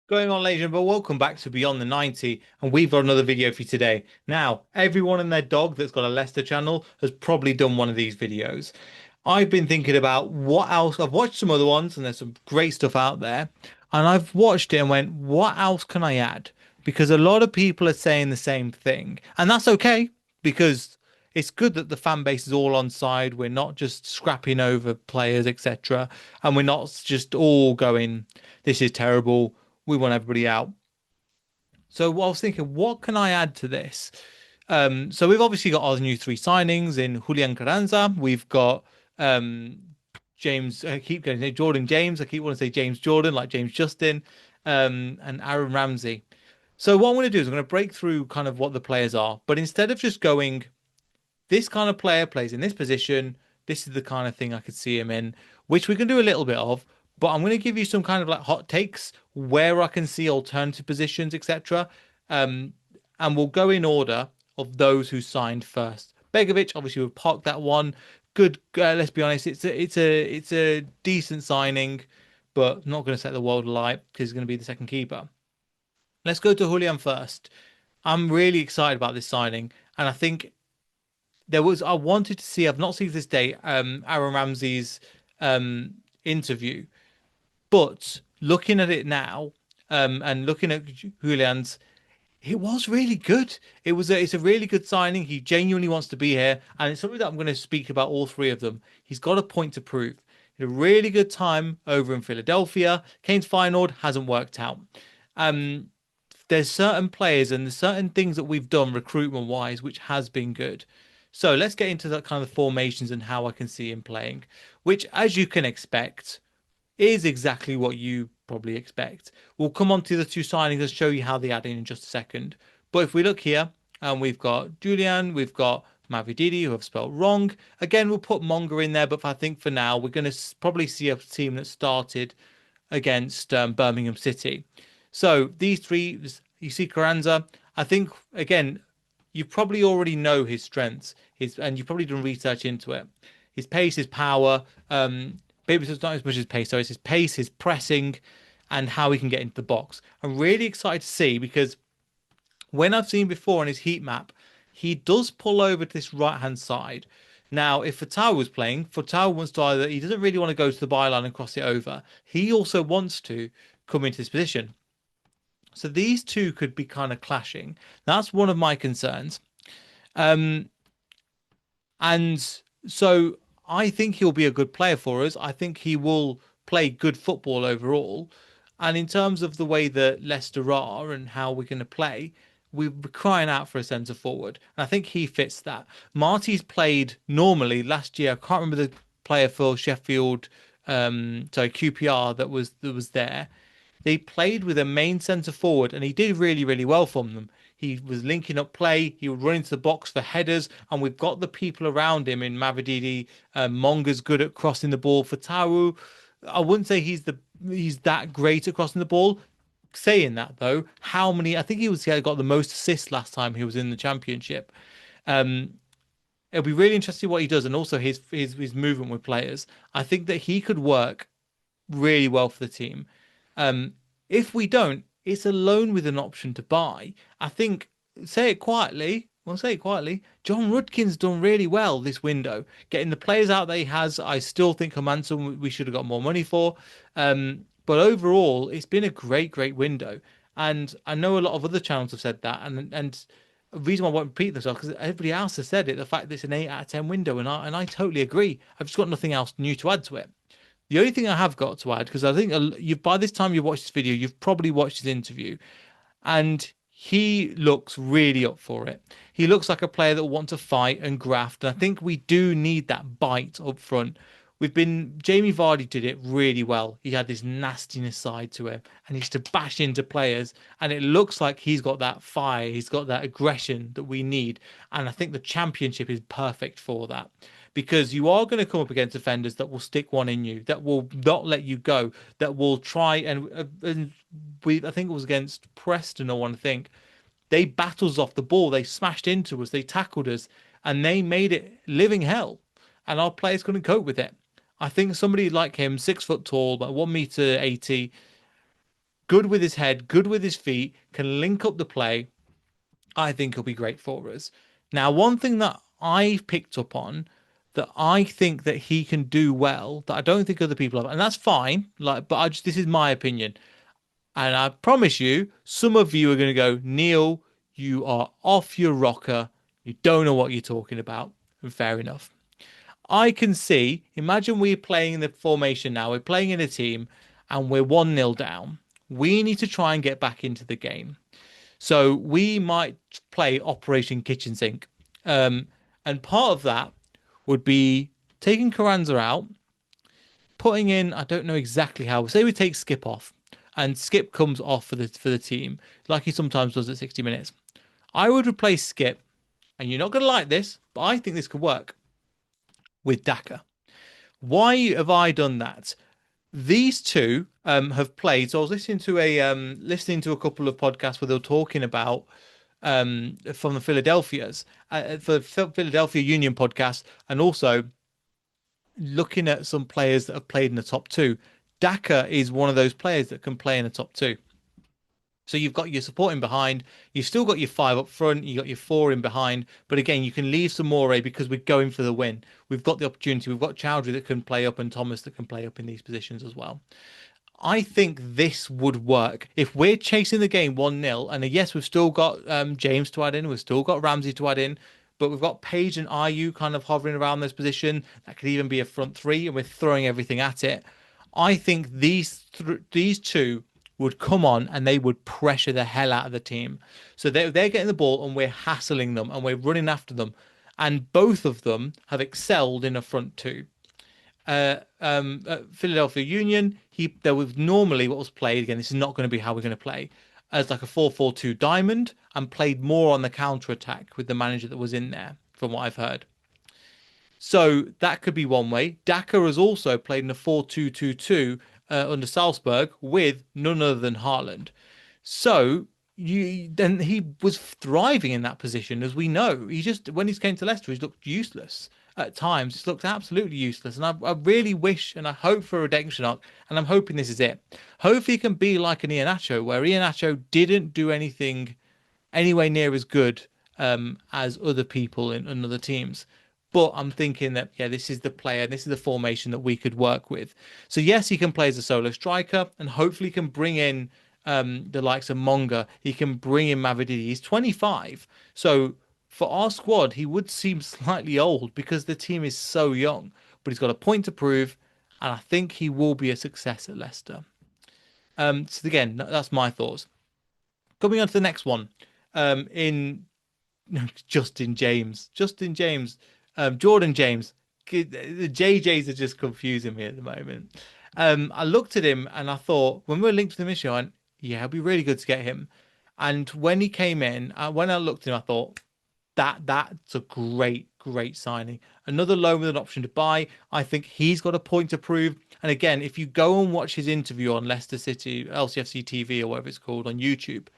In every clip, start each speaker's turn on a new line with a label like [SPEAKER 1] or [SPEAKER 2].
[SPEAKER 1] Going on, legend, but welcome back to Beyond the 90, and we've got another video for you today. Now, everyone and their dog that's got a Leicester channel has probably done one of these videos. I've been thinking about what else. I've watched some other ones, and there's some great stuff out there. And I've watched it and went, what else can I add? Because a lot of people are saying the same thing, and that's okay because it's good that the fan base is all on side. We're not just scrapping over players, etc., and we're not just all going, "This is terrible. We want everybody out." So I was thinking, what can I add to this? So we've obviously got our new three signings in Julian Carranza. We've got um, James. I keep going to say Jordan James. I keep wanting to say James Jordan, like James Justin, and Aaron Ramsey. So what I'm going to do is I'm going to break through kind of what the players are, but instead of just going, this kind of player plays in this position. This is the kind of thing I could see him in, which we can do a little bit of. But I'm going to give you some kind of like hot takes where I can see alternative positions, etc. Um, and we'll go in order of those who signed first. Begovic, obviously, we've parked that one. Good. Let's be honest, it's a decent signing, but not going to set the world alight because he's going to be the second keeper. Let's go to Julian first. I'm really excited about this signing, and I think I wanted to see, I've not seen this day, Aaron Ramsey's interview, but looking at it now, and looking at Julian's, it was really good. It's a really good signing. He genuinely wants to be here, and it's something that I'm going to speak about all three of them. He's got a point to prove. He had a really good time over in Philadelphia. Kane's Feyenoord hasn't worked out. Um, there's certain players and there's certain things that we've done recruitment wise, which has been good. So let's get into that kind of formations and how I can see him playing, which, as you can expect, is exactly what you probably expect. We'll come on to the two signings and show you how they add in just a second. But if we look here, and we've got Julian, we've got Mavididi, who I've spelled wrong. Again, we'll put Monga in there, but I think for now, we're going to probably see a team that started against Birmingham City. So these three, you see Carranza. I think again, you probably already know his strengths, and you've probably done research into it. His pace, his power, maybe it's not as much as pace. So it's his pace, his pressing, and how he can get into the box. I'm really excited to see because when I've seen before on his heat map, he does pull over to this right hand side. Now, if Fatau was playing, Fatau wants to either, he doesn't really want to go to the byline and cross it over. He also wants to come into this position. So these two could be kind of clashing. That's one of my concerns. Um, and so I think he'll be a good player for us. I think he will play good football overall. And in terms of the way that Leicester are and how we're going to play, we're crying out for a centre forward. And I think he fits that. Marty's played normally last year. I can't remember the player for Sheffield, sorry, QPR that was there. They played with a main centre forward, and he did really, really well from them. He was linking up play. He would run into the box for headers, and we've got the people around him in Mavididi. Monga's good at crossing the ball for Taru. I wouldn't say he's that great at crossing the ball. Saying that though, how many? I think he got the most assists last time he was in the championship. Um, it'll be really interesting what he does, and also his movement with players. I think that he could work really well for the team. Um, if we don't, it's a loan with an option to buy. I think, say it quietly, well, say it quietly, John Rudkin's done really well this window. Getting the players out that he has, I still think Hermanson we should have got more money for. But overall, it's been a great, great window. And I know a lot of other channels have said that, and the reason why I won't repeat themselves because everybody else has said it. The fact that it's an 8 out of 10 window, and I totally agree. I've just got nothing else new to add to it. The only thing I have got to add, because I think you by this time you watched this video, you've probably watched his interview, and he looks really up for it. He looks like a player that will want to fight and graft, and I think we do need that bite up front. Jamie Vardy did it really well. He had this nastiness side to him, and he used to bash into players, and it looks like he's got that fire, he's got that aggression that we need, and I think the championship is perfect for that because you are going to come up against defenders that will stick one in you, that will not let you go, that will try and I think it was against Preston or one I think they battled us off the ball, they smashed into us, they tackled us, and they made it living hell, and our players couldn't cope with it. I think somebody like him, 6 foot tall, but 1 meter 80, good with his head, good with his feet, can link up the play. I think he'll be great for us. Now, one thing that I've picked up on that I think that he can do well that I don't think other people have, and that's fine. Like, but this is my opinion, and I promise you, some of you are going to go, Neil, you are off your rocker. You don't know what you're talking about. And fair enough. I can see, imagine we're playing in the formation now, we're playing in a team, and we're 1-0 down. We need to try and get back into the game. So we might play Operation Kitchen Sink. Um, and part of that would be taking Carranza out, putting in, I don't know exactly how, say we take Skip off, and Skip comes off for the team, like he sometimes does at 60 minutes. I would replace Skip, and you're not going to like this, but I think this could work with Daka. Why have I done that? These two have played. So I was listening to a couple of podcasts where they were talking about from the for Philadelphia Union podcast, and also looking at some players that have played in the top two. Daka is one of those players that can play in the top two. So you've got your supporting behind, you've still got your five up front, you got your four in behind, but again, you can leave some more because we're going for the win. We've got the opportunity. We've got Chowdhury that can play up and Thomas that can play up in these positions as well. I think this would work if we're chasing the game 1-0. And yes, we've still got James to add in, we've still got Ramsey to add in, but we've got Page and Ayew kind of hovering around this position. That could even be a front three, and we're throwing everything at it. I think these two would come on and they would pressure the hell out of the team. So they're getting the ball and we're hassling them and we're running after them. And both of them have excelled in a front two. Philadelphia Union, there was normally what was played again. This is not going to be how we're going to play as like a 4-4-2 diamond, and played more on the counter attack with the manager that was in there, from what I've heard. So that could be one way. Daka has also played in a 4-2-2-2 under Salzburg with none other than Haaland. So then he was thriving in that position, as we know. He just, when he came to Leicester, he looked useless at times. Just looked absolutely useless. And I really wish and I hope for a redemption arc, and I'm hoping this is it. Hopefully, he can be like an Iheanacho, where Iheanacho didn't do anything anywhere near as good as other people in other teams. But I'm thinking that, yeah, this is the player, this is the formation that we could work with. So, yes, he can play as a solo striker and hopefully can bring in the likes of Monga. He can bring in Mavididi. He's 25. So, for our squad, he would seem slightly old because the team is so young. But he's got a point to prove, and I think he will be a success at Leicester. So, again, that's my thoughts. Coming on to the next one. In Justin James, Jordan James. The JJs are just confusing me at the moment. I looked at him and I thought, when we were linked to the mission, I went, yeah, it'd be really good to get him. And when he came in, when I looked at him, I thought that's a great signing. Another loan with an option to buy. I think he's got a point to prove. And again, if you go and watch his interview on Leicester City, LCFC TV or whatever it's called on YouTube,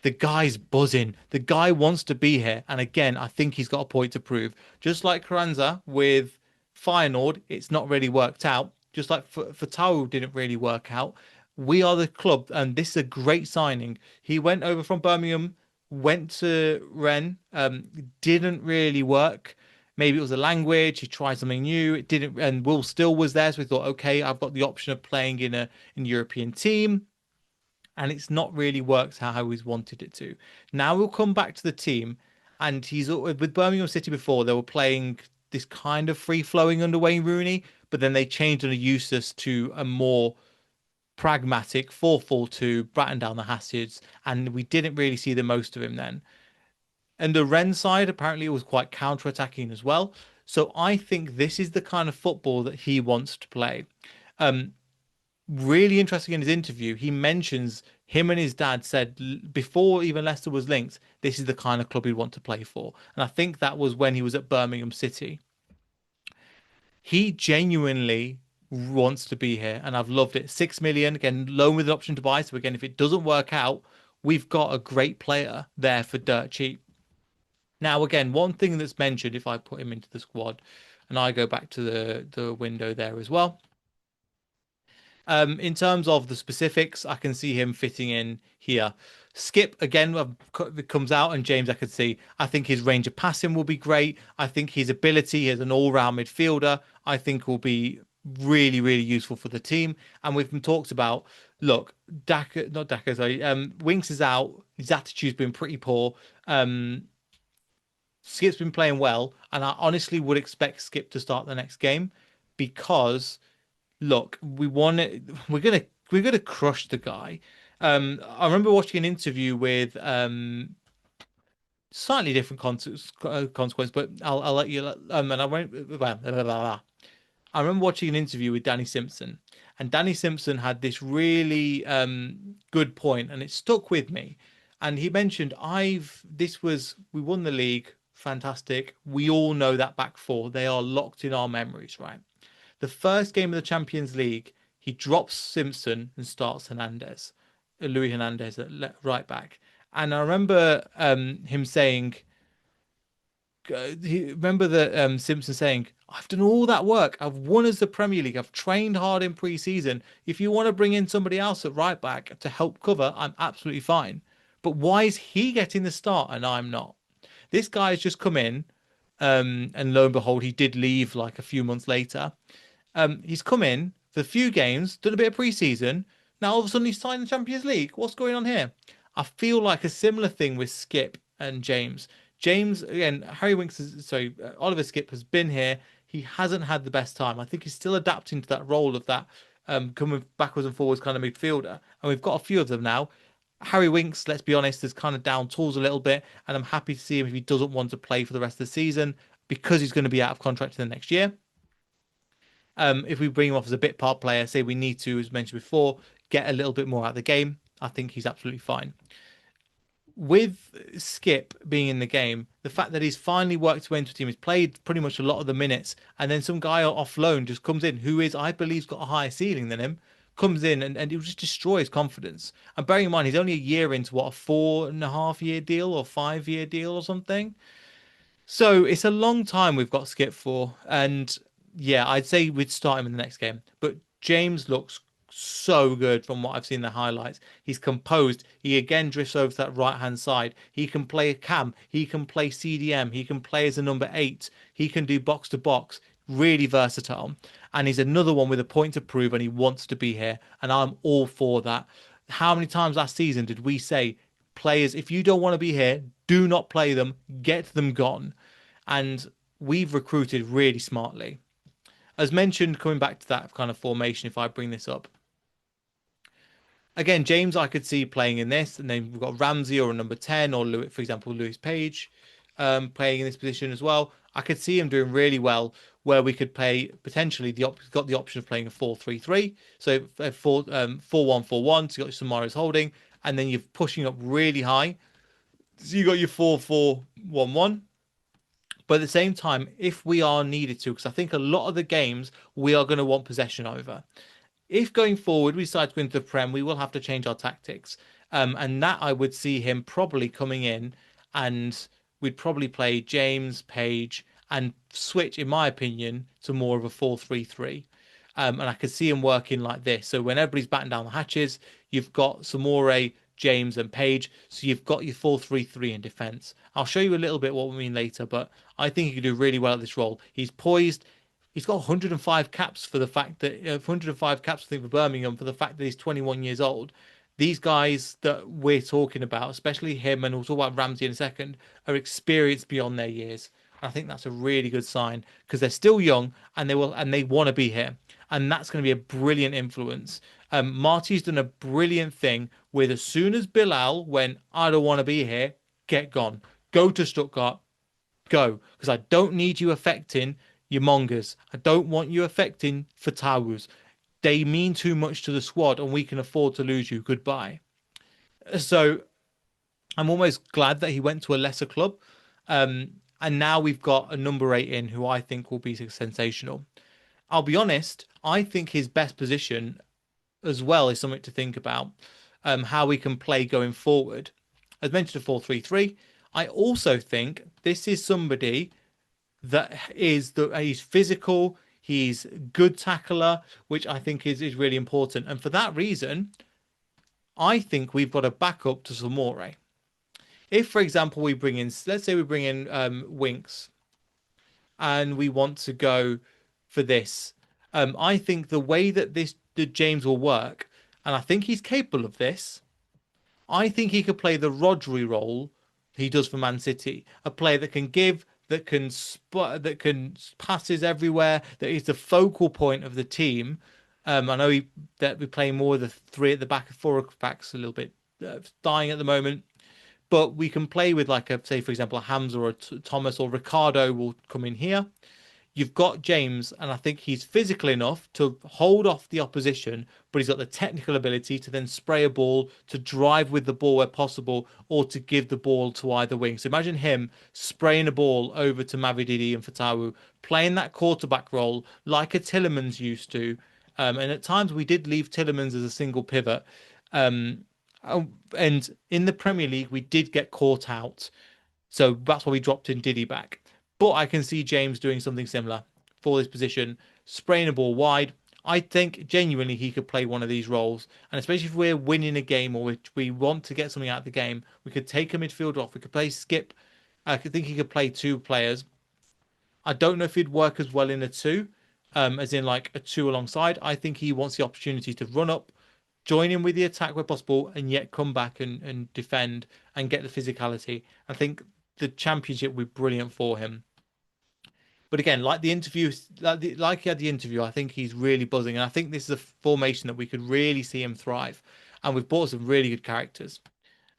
[SPEAKER 1] the guy's buzzing. The guy wants to be here. And again, I think he's got a point to prove. Just like Carranza with Feyenoord, it's not really worked out. Just like for Tau didn't really work out. We are the club, and this is a great signing. He went over from Birmingham, went to Rennes, didn't really work. Maybe it was the language. He tried something new. It didn't, and Will still was there. So we thought, okay, I've got the option of playing in a European team, and it's not really worked how he's wanted it to. Now we'll come back to the team, and he's with Birmingham City before they were playing this kind of free flowing under Wayne Rooney, but then they changed under Eustace to a more pragmatic 4-4-2, batten down the Hassids, and we didn't really see the most of him then. And the Rennes side apparently was quite counter-attacking as well. So I think this is the kind of football that he wants to play. Really interesting in his interview, he mentions him and his dad said before even Leicester was linked, this is the kind of club he'd want to play for. And I think that was when he was at Birmingham City. He genuinely wants to be here, and I've loved it. 6 million, again, loan with an option to buy. So again, if it doesn't work out, we've got a great player there for dirt cheap. Now, again, one thing that's mentioned, if I put him into the squad and I go back to the window there as well, In terms of the specifics, I can see him fitting in here. Skip again comes out, and James, I could see. I think his range of passing will be great. I think his ability as an all-round midfielder, I think, will be really, really useful for the team. And we've talked about, look, Daka, not Daka, sorry, Winks is out. His attitude's been pretty poor. Um, Skip's been playing well, and I honestly would expect Skip to start the next game because look, we want it. We're gonna crush the guy. I remember watching an interview with slightly different consequence, but I'll let you. And I won't. Blah, blah, blah, blah. I remember watching an interview with Danny Simpson, and Danny Simpson had this really good point, and it stuck with me. And he mentioned, we won the league, fantastic. We all know that back four, they are locked in our memories, right? The first game of the Champions League, he drops Simpson and starts Luis Hernandez at right back. And I remember him saying, remember that Simpson saying, I've done all that work. I've won as the Premier League. I've trained hard in pre-season. If you want to bring in somebody else at right back to help cover, I'm absolutely fine. But why is he getting the start and I'm not? This guy's just come in, and lo and behold, he did leave like a few months later. He's come in for a few games, done a bit of pre-season. Now all of a sudden he's signed the Champions League. What's going on here? I feel like a similar thing with Skip and James. James again, Oliver Skip has been here. He hasn't had the best time. I think he's still adapting to that role of that coming backwards and forwards kind of midfielder. And we've got a few of them now. Harry Winks, let's be honest, is kind of down tools a little bit, and I'm happy to see him if he doesn't want to play for the rest of the season because he's going to be out of contract in the next year. If we bring him off as a bit part player, say we need to, as mentioned before, get a little bit more out of the game, I think he's absolutely fine. With Skip being in the game, the fact that he's finally worked to enter a team, he's played pretty much a lot of the minutes, and then some guy off loan just comes in who is, I believe, got a higher ceiling than him, comes in and it will just destroy his confidence. And bearing in mind, he's only a year into what, a 4.5 year deal or 5 year deal or something. So it's a long time we've got Skip for, and yeah, I'd say we'd start him in the next game. But James looks so good from what I've seen in the highlights. He's composed. He again drifts over to that right hand side. He can play a cam. He can play CDM. He can play as a number eight. He can do box to box. Really versatile. And he's another one with a point to prove, and he wants to be here. And I'm all for that. How many times last season did we say, players, if you don't want to be here, do not play them, get them gone? And we've recruited really smartly. As mentioned, coming back to that kind of formation, if I bring this up, again, James, I could see playing in this, and then we've got Ramsey or a number 10, or Lewis, for example, Lewis Page, playing in this position as well. I could see him doing really well, where we could play potentially got the option of playing a 4-3-3, so a 4-1-4-1. So you got Samara's holding, and then you're pushing up really high. So you got your 4-4-1-1. But at the same time, if we are needed to, because I think a lot of the games we are going to want possession over. If going forward we decide to go into the Prem, we will have to change our tactics. And that I would see him probably coming in, and we'd probably play James, Page, and switch, in my opinion, to more of a 4-3-3. And I could see him working like this. So when everybody's batting down the hatches, you've got Samore, James, and Page. So you've got your 4-3-3 in defence. I'll show you a little bit what we mean later, but I think he could do really well at this role. He's poised. He's got 105 caps for the fact that 105 caps, I think, for Birmingham, for the fact that he's 21 years old. These guys that we're talking about, especially him, and we'll talk about Ramsey in a second, are experienced beyond their years. I think that's a really good sign because they're still young and they want to be here, and that's going to be a brilliant influence. Marty's done a brilliant thing with, as soon as Bilal went, I don't want to be here, get gone, go to Stuttgart, go, because I don't need you affecting your Mongers. I don't want you affecting Fatawus. They mean too much to the squad, and we can afford to lose you. Goodbye. So I'm almost glad that he went to a lesser club. And now we've got a number eight in who I think will be sensational. I'll be honest, I think his best position as well is something to think about, how we can play going forward. As mentioned, a 4-3-3. I also think this is somebody that he's physical. He's good tackler, which I think is really important. And for that reason, I think we've got a backup to Samore. If, for example, we bring in, let's say we bring in Winks and we want to go for this, I think the way that the James will work, and I think he's capable of this. I think he could play the Rodri role he does for Man City, a player that can give, that can spot, that can passes everywhere, that is the focal point of the team. I know that we're playing more of the three at the back, four at the back's a little bit dying at the moment, but we can play with like a say for example a Hamza or a Thomas or Ricardo will come in here. You've got James, and I think he's physical enough to hold off the opposition, but he's got the technical ability to then spray a ball, to drive with the ball where possible, or to give the ball to either wing. So imagine him spraying a ball over to Mavididi and Fatawu, playing that quarterback role like a Tillemans used to. And at times we did leave Tillemans as a single pivot. Um, and in the Premier League, we did get caught out. So that's why we dropped in Diddy back. But I can see James doing something similar for this position, spraying a ball wide. I think genuinely he could play one of these roles. And especially if we're winning a game or we want to get something out of the game, we could take a midfielder off. We could play skip. I could think he could play two players. I don't know if he'd work as well in a two, as in like a two alongside. I think he wants the opportunity to run up, join in with the attack where possible, and yet come back and defend and get the physicality. I think the championship would be brilliant for him. But again, like the interview, like he had the interview, I think he's really buzzing, and I think this is a formation that we could really see him thrive. And we've bought some really good characters.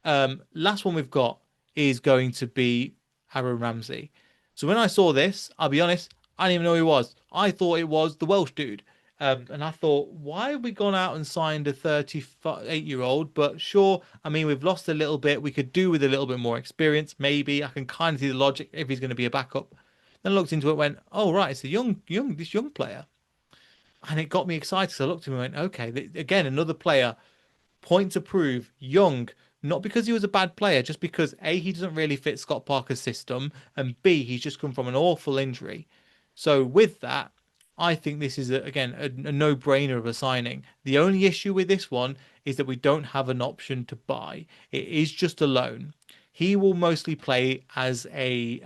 [SPEAKER 1] Last one we've got is going to be Aaron Ramsey. So when I saw this, I'll be honest, I didn't even know who he was. I thought it was the Welsh dude. And I thought, why have we gone out and signed a 38-year-old? But sure, I mean, we've lost a little bit. We could do with a little bit more experience. Maybe I can kind of see the logic if he's going to be a backup. Then I looked into it, and went, oh right, it's a this young player, and it got me excited. So I looked at him and went, okay, again, another player, point to prove, young, not because he was a bad player, just because A, he doesn't really fit Scott Parker's system, and B, he's just come from an awful injury. So with that, I think this is again a no-brainer of a signing. The only issue with this one is that we don't have an option to buy. It is just a loan. He will mostly play as a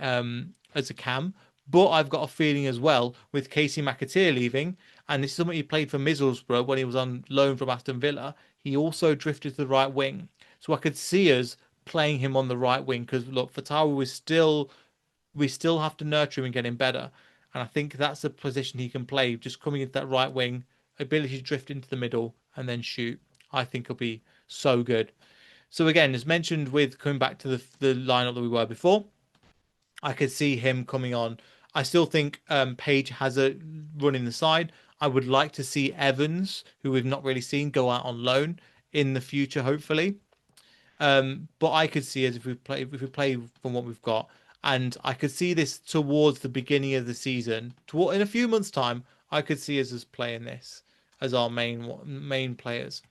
[SPEAKER 1] cam, but I've got a feeling as well with Casey McAteer leaving, and this is something he played for Middlesbrough when he was on loan from Aston Villa. He also drifted to the right wing, so I could see us playing him on the right wing because look, Fatawu is still we still have to nurture him and get him better. And I think that's a position he can play, just coming into that right wing, ability to drift into the middle and then shoot. I think he'll be so good. So again, as mentioned with coming back to the lineup that we were before, I could see him coming on. I still think Page has a run in the side. I would like to see Evans, who we've not really seen, go out on loan in the future, hopefully. But I could see as if we play from what we've got, and I could see this towards the beginning of the season. In a few months' time, I could see us as playing this as our main players.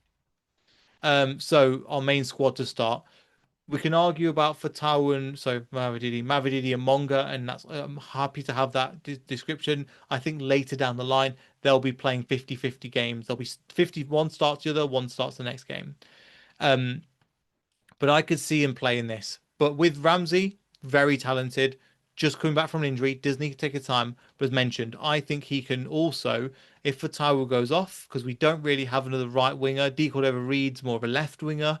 [SPEAKER 1] So our main squad to start. We can argue about Fatawu and so Mavididi and Monga, and that's I'm happy to have that description. I think later down the line they'll be playing 50-50 games. There'll be 51 starts the other, one starts the next game. But I could see him playing this. But with Ramsey, very talented, just coming back from an injury, does need to take a time. But as mentioned, I think he can also, if Fatawu goes off, because we don't really have another right winger. D Cordova Reed's more of a left winger.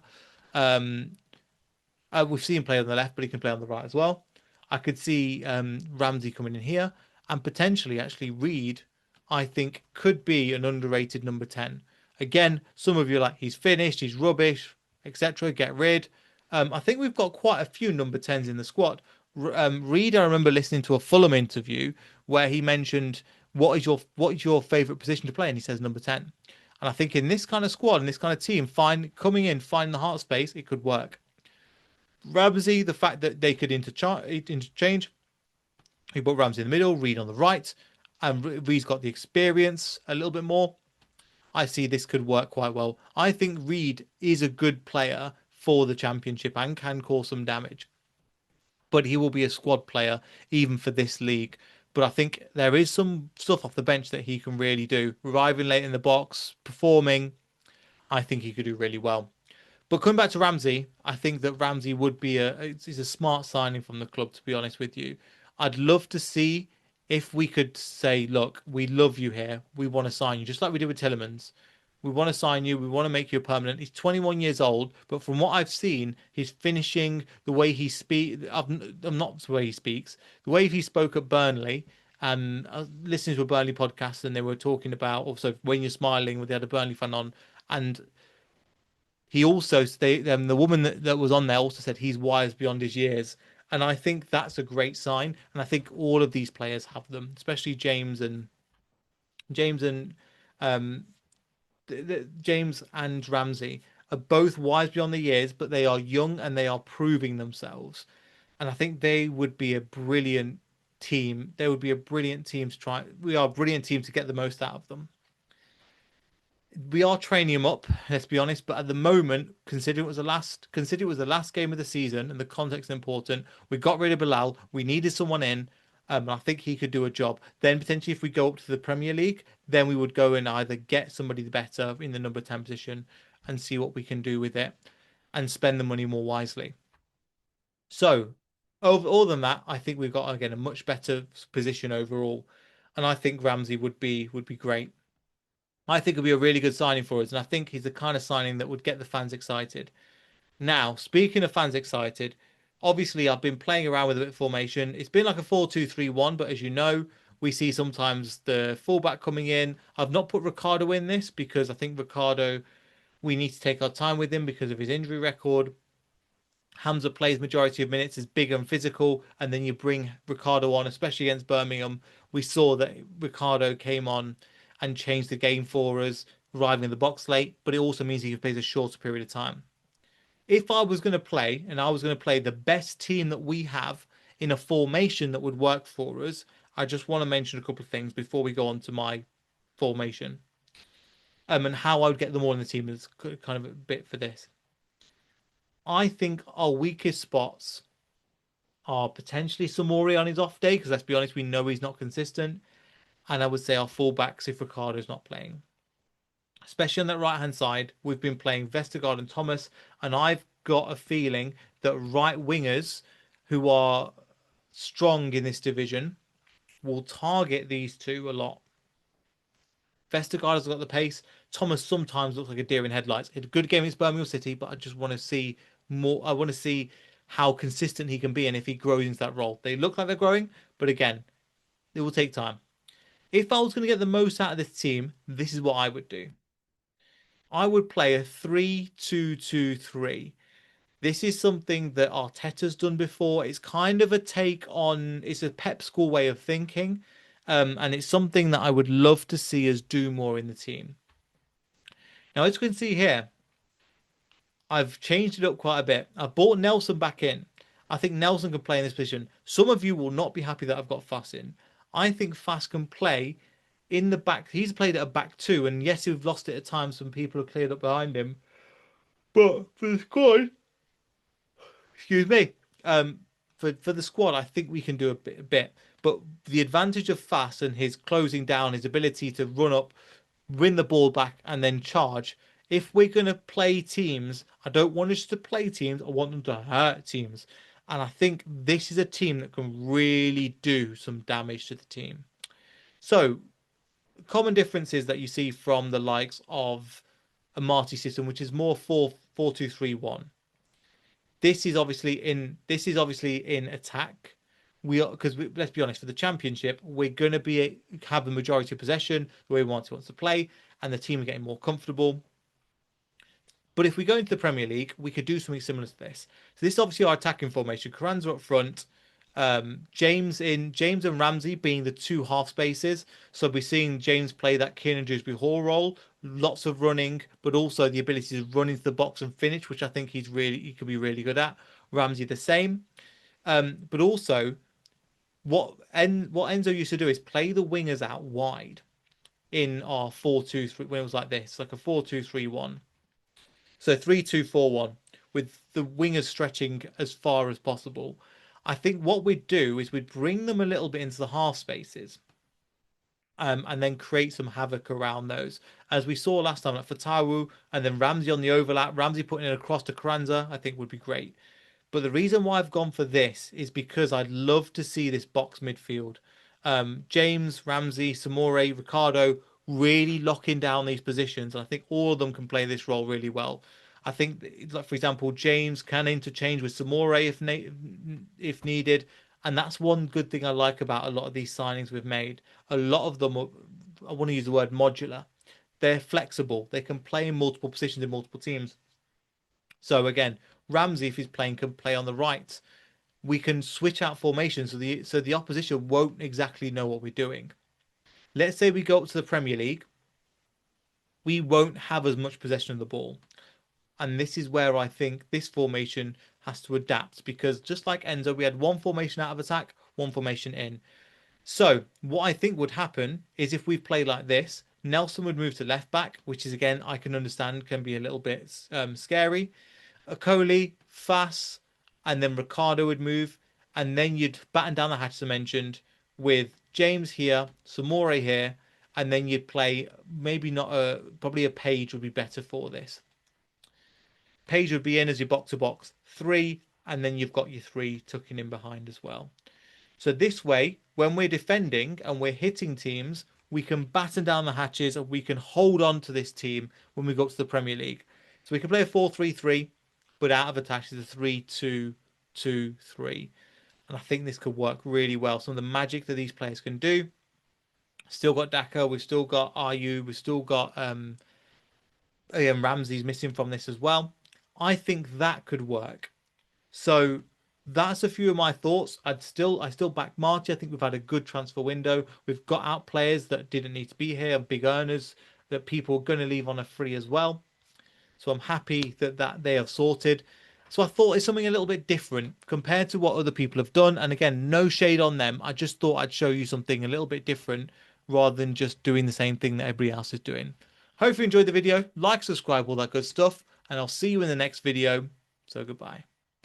[SPEAKER 1] We've seen him play on the left, but he can play on the right as well. I could see Ramsey coming in here and potentially actually Reed, I think, could be an underrated number 10. Again, some of you are like, he's finished, he's rubbish, etc. Get rid. I think we've got quite a few number 10s in the squad. Reed, I remember listening to a Fulham interview where he mentioned, what is your favourite position to play? And he says number 10. And I think in this kind of squad, in this kind of team, coming in, finding the heart space, it could work. Ramsey, the fact that they could interchange. He put Ramsey in the middle, Reed on the right, and Reed's got the experience a little bit more. I see this could work quite well. I think Reed is a good player for the championship and can cause some damage. But he will be a squad player even for this league. but I think there is some stuff off the bench that he can really do. Arriving late in the box, performing, I think he could do really well. But coming back to Ramsey, I think that Ramsey would be is a smart signing from the club, to be honest with you. I'd love to see if we could say, look, we love you here. We want to sign you, just like we did with Tillemans. We want to sign you. We want to make you a permanent. He's 21 years old, but from what I've seen, his finishing, the way he speaks, I'm not the way he speaks, the way he spoke at Burnley, and I was listening to a Burnley podcast, and they were talking about also when you're smiling, they had a Burnley fan on, and he also the woman that was on there also said he's wise beyond his years, and I think that's a great sign. And I think all of these players have them, especially James and um, James and Ramsey are both wise beyond their years, but they are young and they are proving themselves. And I think they would be a brilliant team. They would be a brilliant team to try. We are a brilliant team to get the most out of them. We are training him up, let's be honest. But at the moment, consider it was the last game of the season, and the context is important. We got rid of Bilal. We needed someone in, and I think he could do a job. Then potentially, if we go up to the Premier League, then we would go and either get somebody better in the number 10 position and see what we can do with it, and spend the money more wisely. So, overall than that, I think we've got again a much better position overall, and I think Ramsey would be great. I think it'll be a really good signing for us, and I think he's the kind of signing that would get the fans excited. Now, speaking of fans excited, obviously I've been playing around with a bit of formation. It's been like a 4-2-3-1, but as you know, we see sometimes the fullback coming in. I've not put Ricardo in this because I think Ricardo, we need to take our time with him because of his injury record. Hamza plays majority of minutes, is big and physical, and then you bring Ricardo on, especially against Birmingham. We saw that Ricardo came on and changed the game for us, arriving in the box late, but it also means he plays a shorter period of time. If I was going to play, and I was going to play the best team that we have in a formation that would work for us, I just want to mention a couple of things before we go on to my formation, and how I would get them all in the team is kind of a bit for this. I think our weakest spots are potentially Samori on his off day, because let's be honest, we know he's not consistent. And I would say our fullbacks if Ricardo's not playing. Especially on that right hand side, we've been playing Vestergaard and Thomas, and I've got a feeling that right wingers who are strong in this division will target these two a lot. Vestergaard has got the pace. Thomas sometimes looks like a deer in headlights. He had a good game against Birmingham City, but I just want to see more. I want to see how consistent he can be and if he grows into that role. They look like they're growing, but again, it will take time. If I was going to get the most out of this team, this is what I would do. I would play a 3-2-2-3. This is something that Arteta's done before. It's kind of a take on, it's a Pep school way of thinking. And it's something that I would love to see us do more in the team. Now, as you can see here, I've changed it up quite a bit. I've brought Nelson back in. I think Nelson can play in this position. Some of you will not be happy that I've got Fass in. I think Fass can play in the back. He's played at a back two, and yes, we've lost it at times. Some people have cleared up behind him. But for the squad, excuse me, for the squad, I think we can do a bit. But the advantage of Fass and his closing down, his ability to run up, win the ball back, and then charge. If we're going to play teams, I don't want us to play teams. I want them to hurt teams. And I think this is a team that can really do some damage to the team. So, common differences that you see from the likes of a Marty system, which is more 4-2-3-1. This is obviously in attack. We are because let's be honest, for the championship, we're going to have the majority of possession the way we wants to play, and the team are getting more comfortable. But if we go into the Premier League, we could do something similar to this. So this is obviously our attacking formation. Carranza up front, James and Ramsey being the two half spaces. So we're seeing James play that Kieran Dewsbury Hall role, lots of running, but also the ability to run into the box and finish, which I think he could be really good at. Ramsey the same, but also what Enzo used to do is play the wingers out wide in our 4-2-3 when it was like this, like a 4-2-3-1. So 3-2-4-1 with the wingers stretching as far as possible. I think what we'd do is we'd bring them a little bit into the half spaces, and then create some havoc around those. As we saw last time, like for Taru and then Ramsey on the overlap, Ramsey putting it across to Carranza, I think would be great. But the reason why I've gone for this is because I'd love to see this box midfield. James, Ramsey, Samore, Ricardo really locking down these positions. And I think all of them can play this role really well. I think, like for example, James can interchange with Samore if needed. And that's one good thing I like about a lot of these signings we've made. A lot of them are, I want to use the word modular. They're flexible. They can play in multiple positions in multiple teams. So again, Ramsey, if he's playing, can play on the right. We can switch out formations so the opposition won't exactly know what we're doing. Let's say we go up to the Premier League, we won't have as much possession of the ball. And this is where I think this formation has to adapt because just like Enzo, we had one formation out of attack, one formation in. So what I think would happen is if we play like this, Nelson would move to left back, which is again I can understand can be a little bit scary. Okoli, Fass, and then Ricardo would move, and then you'd batten down the hatch as I mentioned with James here, Samore here, and then you'd play maybe not a probably a Page would be better for this. Page would be in as your box to box three, and then you've got your three tucking in behind as well. So this way, when we're defending and we're hitting teams, we can batten down the hatches and we can hold on to this team when we go up to the Premier League. So we can play a 4-3-3, but out of attack is a 3-2-2-3. And I think this could work really well. Some of the magic that these players can do. Still got Daka, we've still got Ayu, we've still got Ramsey's missing from this as well. I think that could work. So that's a few of my thoughts. I still back Marty. I think we've had a good transfer window. We've got out players that didn't need to be here, big earners that people are going to leave on a free as well. So I'm happy that they have sorted. So I thought it's something a little bit different compared to what other people have done. And again, no shade on them. I just thought I'd show you something a little bit different rather than just doing the same thing that everybody else is doing. Hope you enjoyed the video. Like, subscribe, all that good stuff. And I'll see you in the next video. So goodbye.